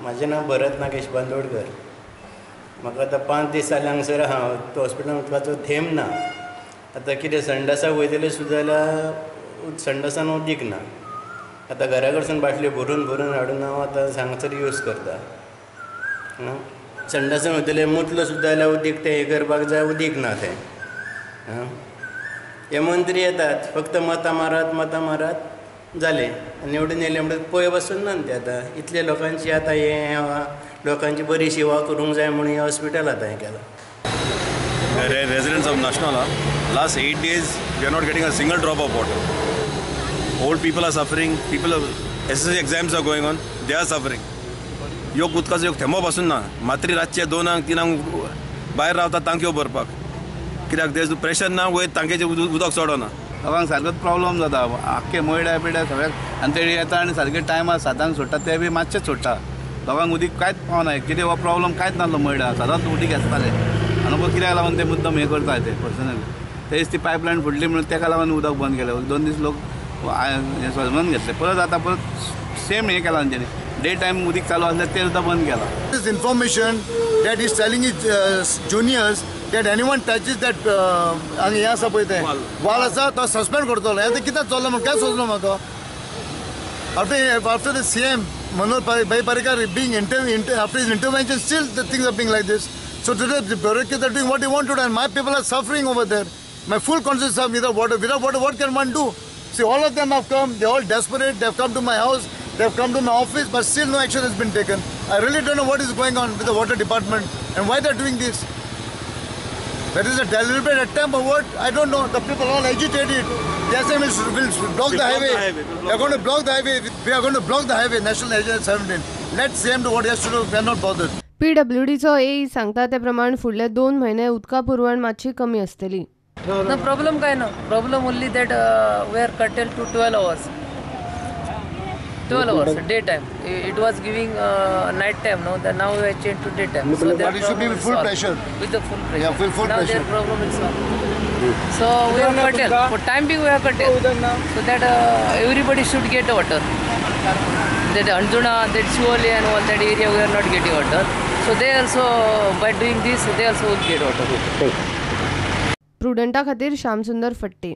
म्हाजें नांव भरत नागेश बांदोडकर. म्हाका आतां 5 दीस जाले हांगसर आहा. तो हॉस्पिटलान वचपाचो थेंब ना. आतां कितें संडासाक वयतले सुद्दां जाल्यार संडासान उदीक ना. आतां घरा कडसून बाटल्यो भरून भरून हाडून हांव आतां हांगासर यूज करता. संडासान वयतले मुतलो सुद्दां जाल्यार उदीक तें हें करपाक जाय, उदीक ना तें. हे मंत्री येतात फक्त मतां मारात जालें. निवडून येयले म्हणटच पळय पासून ना तें. आतां इतले लोकांची आतां लोकांची बरी सेवा करूंक जाय म्हणून हें हॉस्पिटल आतां हें केलां. Residents of Nashnala, last 8 days we are not getting a single drop of water. Old people are suffering. SSC exams are going on. They are suffering. योग उदकाचो योग थेंबो पासून ना. मात्री रातचे 2-3 भायर रावता तांक्यो भरपाक. कित्याक देर प्रेशर ना वयर तांकेचें उदक चडना. लोकांक सारकोच प्रॉब्लम जाता. आख्खे मयड्या बिड्या सगळ्याक आनी ते येता आनी सारके टायमार 7 सोडटा ते बी मातशें सोडटा. लोकांक उदीक कांयच पावना. कितें हो प्रॉब्लम कांयच नासलो मयड्या. सदांच उदीक आसतालें. आनी पळय कित्याक लागून ते मुद्दम हें करता ते पर्सनली. तेच ती पायपलायन फुटली म्हणून ताका लागून उदक बंद केलें. 2 दीस लोक समजून घेतले. परत आतां परत सेम हें केलां तेणी. डे टायम उदीक चालू आसलें ते सुद्दां बंद केलां. This information that he's telling his juniors that anyone touches that आणि हे आसा पळय तें वाल आसा तो सस्पेंड करतलो. हें कित्याक चल्लां म्हणून काय सोचलो म्हाका. After the CM Manoj Bhai Parrikar being after his intervention, still the things are being like this. So today the bureaucrats are doing what they want to do, and my people are suffering over there. My full conscience of without water, what can one do? See, all of them have come. They're all desperate. They've come to my house. They've come to my office, but still no action has been taken. I really don't know what is going on with the water department and why they're doing this. That is a deliberate attempt or what? I don't know. The people all agitated. They are saying we'll block the highway. We are going to block the highway. We are going to block the highway. National Highway 17. Let CM do what he has to do. We are not bothered. PWDचो AE सांगता ते प्रमाण फुडले 2 म्हयने उदका पुरवण मातशी कमी आसतली. No problem काय no. Problem only that we are curtailed to 12 hours. 12 hours daytime. It was giving night time, no. Then now we have changed to daytime. So but it should be with full pressure. With the full pressure. Yeah, full now pressure. Their problem is solved. So we have curtailed. For time being we have curtailed. So that everybody should get water. That Anjuna, that Shivoli and all that area we are not getting water. So they also, by doing this, they also will get water. प्रुडंटा खातीर श्यामसुंदर फट्टे.